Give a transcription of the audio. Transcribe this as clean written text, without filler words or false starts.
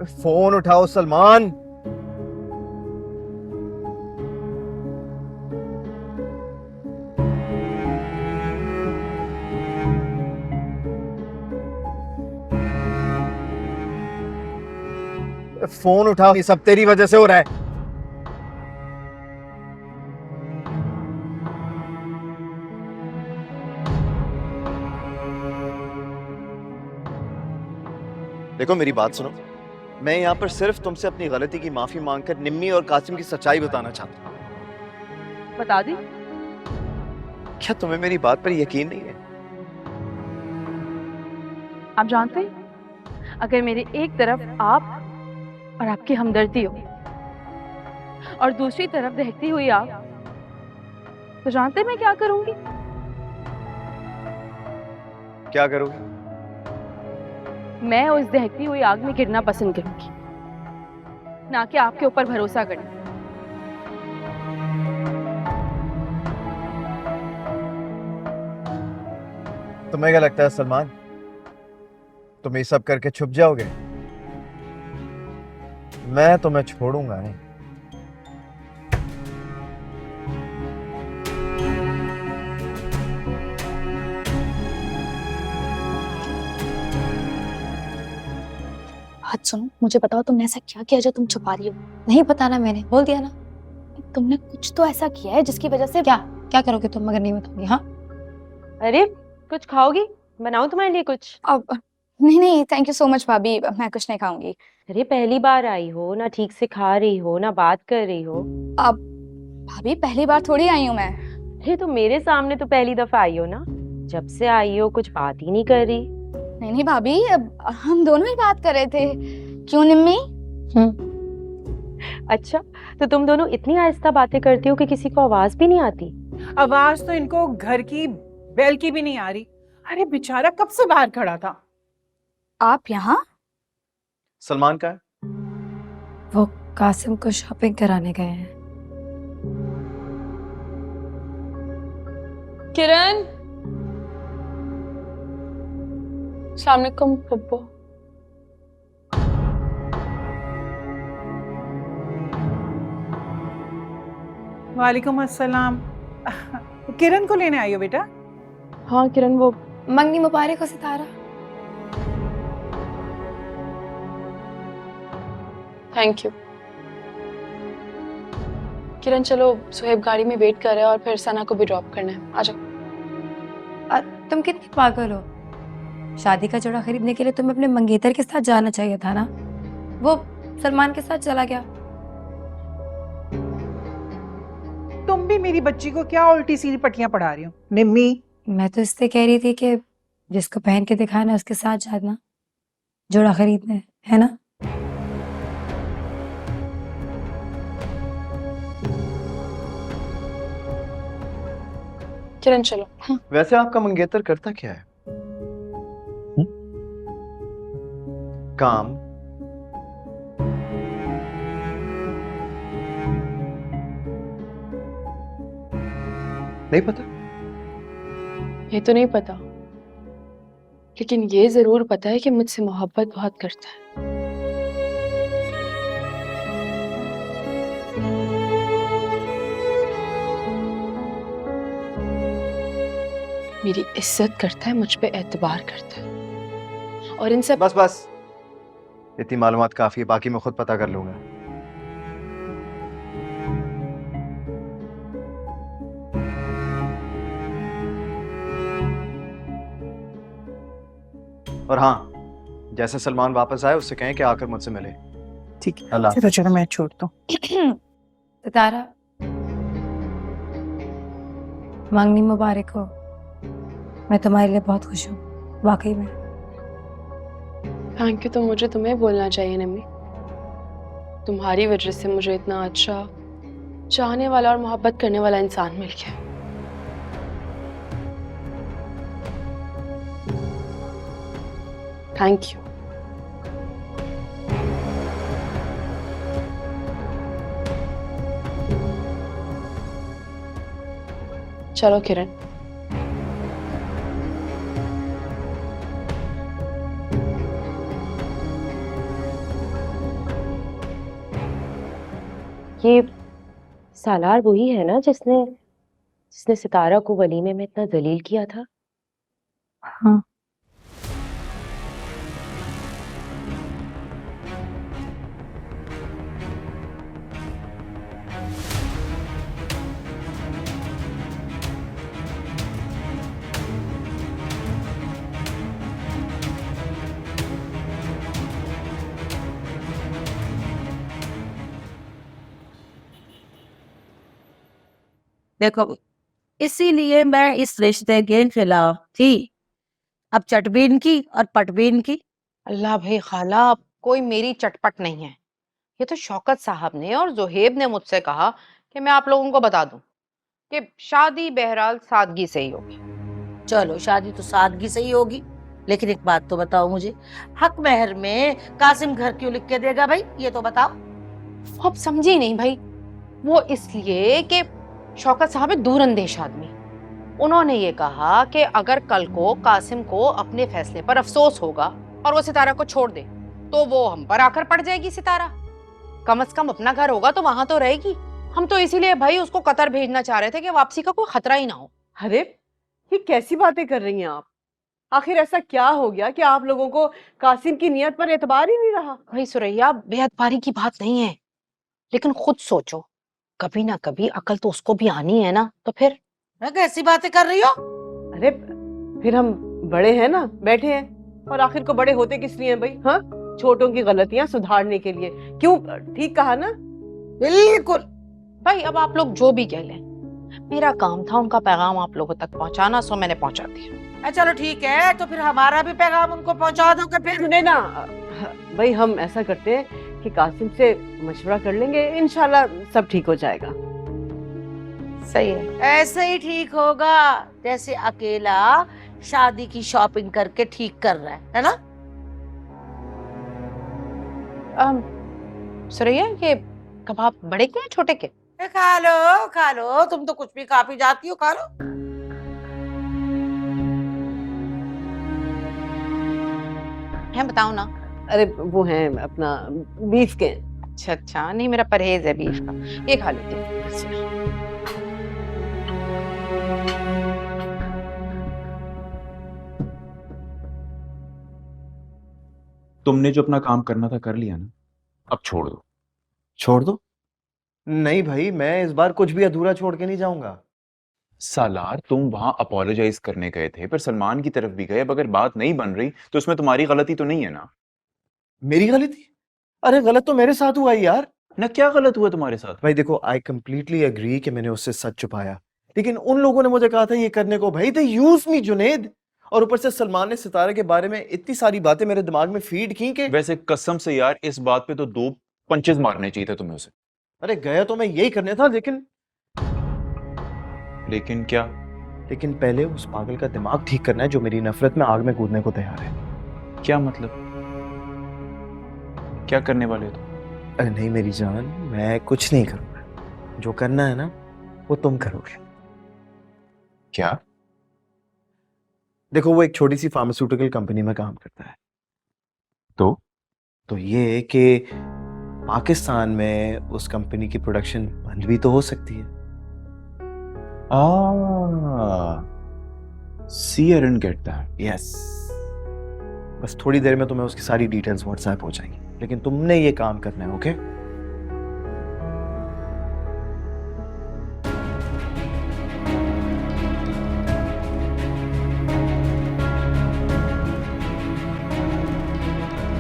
Phone उठाओ Salman. Phone उठाओ, ये सब तेरी वजह से हो रहा है। देखो मेरी बात सुनो, मैं यहाँ पर सिर्फ तुमसे अपनी गलती की माफी मांगकर निम्मी और कासिम की सच्चाई बताना चाहता हूँ। बता दी। क्या तुम्हें मेरी बात पर यकीन नहीं है? आप जानते हैं, अगर मेरी एक तरफ आप और आपकी हमदर्दी हो और दूसरी तरफ दहकती हुई आग, तो जानते हैं मैं क्या करूंगी? क्या करोगे? मैं उस दहकती हुई आग में गिरना पसंद करूंगी, ना कि आपके ऊपर भरोसा करना। तुम्हें क्या लगता है सलमान, तुम ये सब करके छुप जाओगे? मैं तुम्हें छोड़ूंगा नहीं। बात सुनो, मुझे बताओ तुमने ऐसा क्या किया जो तुम छुपा रही हो? नहीं बताना, मैंने बोल दिया ना। तुमने कुछ तो ऐसा किया है जिसकी वजह से क्या क्या करोगे तुम अगर नहीं बताओगी? हाँ, अरे कुछ खाओगी? बनाऊं तुम्हारे लिए कुछ? अब नहीं नहीं, थैंक यू सो मच भाभी, मैं कुछ नहीं खाऊंगी। अरे पहली बार आई हो ना, ठीक से खा रही हो ना, बात कर रही हो। अब भाभी पहली बार थोड़ी आई हूँ मैं। अरे तो मेरे सामने तो पहली दफा आई हो ना, जब से आई हो कुछ बात ही नहीं कर रही। नहीं नहीं भाभी, अब हम दोनों ही बात कर रहे थे। क्यों निम्मी? अच्छा, तो तुम दोनों इतनी आहिस्ता बातें करती हो कि किसी को आवाज भी नहीं आती? आवाज तो इनको घर की बेल की भी नहीं आ रही। अरे बेचारा कब से बाहर खड़ा था। आप यहाँ? सलमान का है? वो कासिम को शॉपिंग कराने गए हैं। किरण, अस्सलाम वालेकुम पप्पू। वालेकुम अस्सलाम। किरण को लेने आई हो बेटा? हाँ किरण, वो मंगनी मुबारक हो सितारा। Thank you. किरण चलो, सुहेब गाड़ी में वेट कर रहा है और फिर सना को भी ड्रॉप करना है। आ जाओ। तुम कितनी पागल हो? शादी का जोड़ा खरीदने के लिए तुम्हें अपने मंगेतर के साथ जाना चाहिए था ना। वो सलमान के साथ चला गया। तुम भी मेरी बच्ची को क्या उल्टी सीधी पट्टियां पढ़ा रही हो निम्मी? मैं तो इससे कह रही थी कि जिसको पहन के दिखाना उसके साथ जाना, जोड़ा खरीदने, है ना? किरण चलो। वैसे आपका मंगेतर करता क्या है? काम? नहीं पता? ये तो नहीं पता, लेकिन ये जरूर पता है कि मुझसे मोहब्बत बहुत करता है। मेरी इज्जत करता है, मुझ पे एतबार करता है, और इन सब बस बस, इतनी मालूमात काफी है, बाकी मैं खुद पता कर लूंगा। और हाँ, जैसे सलमान वापस आए उससे कहें कि आकर मुझसे मिले। ठीक है, अल्लाह। चलो चलो मैं छोड़ता हूँ। सितारा, मंगनी मुबारक हो। मैं तुम्हारे लिए बहुत खुश हूँ, वाकई में। थैंक यू तो मुझे तुम्हें बोलना चाहिए नमी। तुम्हारी वजह से मुझे इतना अच्छा, चाहने वाला और मोहब्बत करने वाला इंसान मिल गया। Thank you. चलो किरण। ये सालार वही है ना जिसने जिसने सितारा को वलीमे में इतना जलील किया था? हाँ। देखो, इसीलिए मैं इस रिश्ते के खिलाफ थी। अब चटबीन की और पटबीन की। अल्लाह भाई खाला, कोई मेरी चटपट नहीं है। ये तो शौकत साहब ने और जोहेब ने मुझसे कहा कि मैं आप लोगों को बता दूं कि शादी बहरहाल सादगी से ही होगी। चलो, शादी तो सादगी से ही होगी, लेकिन एक बात तो बताओ मुझे, हक महर में कासिम घर क्यों लिख के देगा भाई, ये तो बताओ। वो आप समझी नहीं भाई, वो इसलिए कि शौकत साहब है दूरअंदेश आदमी। उन्होंने ये कहा कि अगर कल को कासिम को अपने फैसले पर अफसोस होगा और वो सितारा को छोड़ दे तो वो हम पर आकर पड़ जाएगी। सितारा कम से कम अपना घर होगा तो वहां तो रहेगी। हम तो इसीलिए भाई उसको कतर भेजना चाह रहे थे कि वापसी का कोई खतरा ही ना हो। अरे ये कैसी बातें कर रही हैं आप? आखिर ऐसा क्या हो गया कि आप लोगों को कासिम की नियत पर एतबार ही नहीं रहा? भाई सुरैया, बेअतबारी की बात नहीं है, लेकिन खुद सोचो, कभी ना कभी अकल तो उसको भी आनी है ना। तो फिर कैसी बातें कर रही हो? अरे फिर हम बड़े हैं ना, बैठे हैं, और आखिर को बड़े होते किस लिए हैं भाई? हाँ, छोटों की गलतियां सुधारने के लिए। क्यों? ठीक कहा ना? बिल्कुल। भाई अब आप लोग जो भी कह लें, मेरा काम था उनका पैगाम आप लोगों तक पहुंचाना, सो मैंने पहुंचा दिया। चलो ठीक है, तो फिर हमारा भी पैगाम उनको पहुंचा दो। फिर सुने ना भाई, हम ऐसा करते हैं कि कासिम से मशवरा कर लेंगे, इंशाल्लाह सब ठीक हो जाएगा। सही है। ऐसे ही ठीक होगा जैसे अकेला शादी की शॉपिंग करके ठीक कर रहा है ना? सुरैया, ये कबाब बड़े के हैं छोटे के? खा लो, तुम तो कुछ भी खा पी जाती हो, खा लो। हैं बताओ ना। अरे वो हैं अपना बीफ के। अच्छा अच्छा, नहीं मेरा परहेज है बीफ का, ये खा लेती हूँ। तुमने जो अपना काम करना था कर लिया ना, अब छोड़ दो। छोड़ दो? नहीं भाई, मैं इस बार कुछ भी अधूरा छोड़ के नहीं जाऊंगा। सालार, तुम वहां अपोलोजाइज करने गए थे, पर सलमान की तरफ भी गए। अब अगर बात नहीं बन रही तो उसमें तुम्हारी गलती तो नहीं है ना? मेरी गलती? अरे गलत तो मेरे साथ हुआ ही यार। ना क्या गलत हुआ तुम्हारे साथ? भाई देखो, आई कंप्लीटली एग्री कि मैंने उससे सच छुपाया, लेकिन उन लोगों ने मुझे कहा था ये करने को। भाई दे यूज मी जुनेद, और ऊपर से सलमान ने सितारे के बारे में इतनी सारी बातें मेरे दिमाग में फीड की कि वैसे कसम से यार, इस बात पे तो 2 पंचेस मारने चाहिए थे तुम्हें उसे। अरे गया तो मैं यही करने था, लेकिन क्या? लेकिन पहले उस पागल का दिमाग ठीक करना है जो मेरी नफरत में आग में कूदने को तैयार है। क्या मतलब? क्या करने वाले हो तुम? अरे नहीं मेरी जान, मैं कुछ नहीं करूंगा। जो करना है ना वो तुम करोगे। क्या? देखो, वो एक छोटी सी फार्मास्यूटिकल कंपनी में काम करता है। तो ये कि पाकिस्तान में उस कंपनी की प्रोडक्शन बंद भी तो हो सकती है। See, I didn't get that. Yes, बस थोड़ी देर में तुम्हें उसकी सारी डिटेल्स व्हाट्सएप हो जाएंगी, लेकिन तुमने ये काम करना है, ओके?